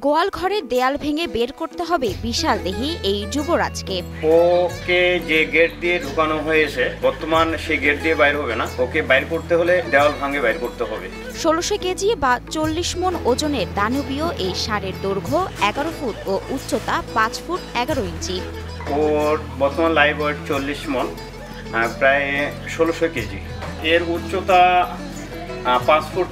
গোয়াল ঘরের দেয়াল ভেঙে বের করতে হবে বিশাল দেহী এই যুবরাজকে। ওকে যে গেট দিয়ে ঢুকানো হয়েছে বর্তমান সেই গেট দিয়ে বাইর হবে না, ওকে বাইর করতে হলে দেওয়াল ভাঙে বাইর করতে হবে। ১৬০০ কেজি বা ৪০ মণ ওজনের দানবীয় এই ষাঁড়ের দৈর্ঘ্য ১১ ফুট ও উচ্চতা ৫ ফুট ১১ ইঞ্চি। ওর বর্তমান লাইভ ওয়েট ৪০ মণ, প্রায় ১৬০০ কেজি। এর উচ্চতা ৫ ফুট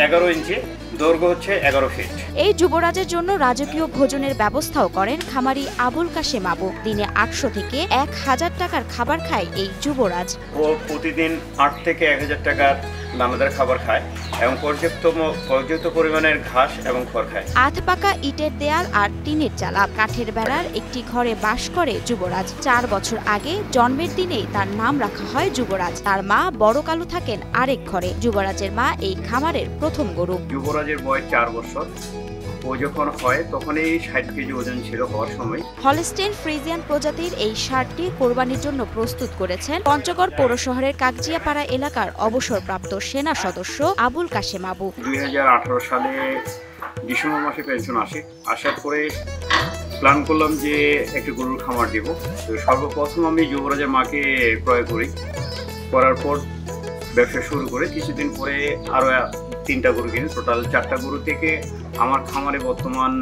১১ ইঞ্চি, দৈর্ঘ্য হচ্ছে ১১ ফিট। এই যুবরাজের জন্য রাজকীয় ভোজনের ব্যবস্থাও করেন খামারি আবুল কাশেম আবু। দিনে ৮০০ থেকে ১০০০ টাকার খাবার খায় এই যুবরাজ। ও প্রতিদিন ৮ থেকে ১০০০ টাকার দানাদার খাবার খায় এবং পর্যাপ্ত পরিমাণের ঘাস এবং খড় খায়। আধ পাকা ইটের দেয়াল আর টিনের চালা, কাঠের বেড়ার একটি ঘরে বাস করে যুবরাজ। ৪ বছর আগে জন্মের দিনেই তার নাম রাখা হয় যুবরাজ। তার মা বড় কালু থাকেন আরেক ঘরে। যুবরাজের মা এই খামারের প্রথম গরু। যুবরাজের বয়স ৪ বছর। ও যখন হয় তখনই ৬০ কেজি ওজন ছিল হওয়ার সময়। হলস্টেইন ফ্রিজিয়ান প্রজাতির এই ষাঁড়টি কোরবানির জন্য প্রস্তুত করেছেন পঞ্চগড় পৌর শহরের কাকজিয়াপাড়া এলাকার অবসরপ্রাপ্ত সেনা সদস্য আবুল কাশেম আবু। ২০১৮ সালে ডিসেম্বর মাসে পেনশন আসার পরে প্ল্যান করলাম যে একটি গরুর খামার দেব। তো সর্বপ্রথম আমি যুবরাজের মাকে ক্রয় করি, করার পর ব্যবসা শুরু করে কিছুদিন পরে আরও ৩টা গরু কিনি। টোটাল ৪টা গরু থেকে আমার খামারে বর্তমান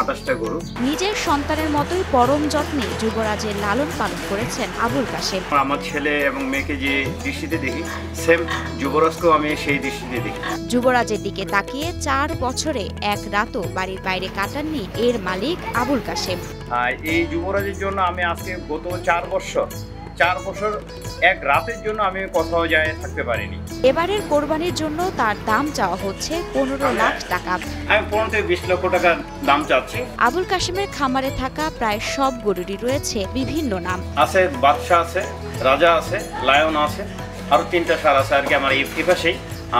২৮টা গরু। নিজের সন্তানের মতোই পরম যত্নে যুবরাজের লালন পালন করেছেন আবুল কাশেম। আমার ছেলে এবং মেয়েকে যে দৃষ্টিতে দেখি, সেম যুবরাজকেও আমি সেই দৃষ্টিতে দেখি। যুবরাজের দিকে তাকিয়ে ৪ বছরে এক রাতও বাড়ির বাইরে কাটাননি এর মালিক আবুল কাশেম। এই যুবরাজের জন্য আমি আজকে গত ৪ বছর এক রাতের জন্য আমি কোথাও যায় থাকতে পারিনি। এবারের কোরবানির জন্য তার দাম চাওয়া হচ্ছে ১৫ লাখ টাকা। আমি ১৫ থেকে ২০ লক্ষ টাকার দাম চাচ্ছি। আবুল কাশেমের খামারে থাকা প্রায় সব গরুরই রয়েছে বিভিন্ন নাম। আছে বাদশাহ, আছে রাজা, আছে লায়ন, আছে আরো ৩টা ষাঁড় আছে আর কি আমার এই পাশেই।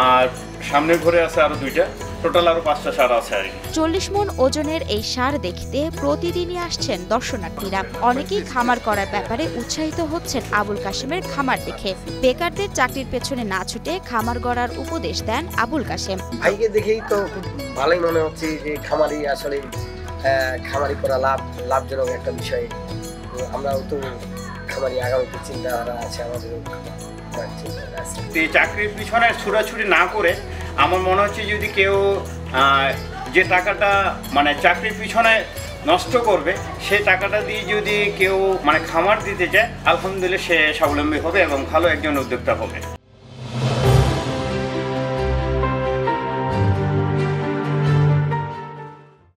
আর সামনের ঘরে আছে আরো 2টা, টোটাল আরো 5টা ষাঁড় আছে আর কি। ৪০ মণ ওজনের এই ষাঁড় দেখতে প্রতিদিনই আসছেন দর্শনার্থীরা। অনেকেই খামার করার ব্যাপারে উৎসাহিত হচ্ছেন আবুল কাশেমের খামার দেখে। বেকারদের চাকরির পেছনে না ছুটে খামার গড়ার উপদেশ দেন আবুল কাশেম। ভাইকে দেখেই তো খুব ভালোই মনে হচ্ছে যে খামারি আসলে খামারি করা লাভজনক একটা বিষয়। আমরাও তো খামারি, আগামীতে চিন্তাধারা আছে আমাদের। চাকরির পিছনে ছুটাছুটি না করে আমার মনে হচ্ছে যদি কেউ যে টাকাটা মানে চাকরির পিছনে নষ্ট করবে, সে টাকাটা দিয়ে যদি কেউ খামার দিতে চায়, আলহামদুলিল্লাহ সে স্বাবলম্বী হবে এবং ভালো একজন উদ্যোক্তা হবে।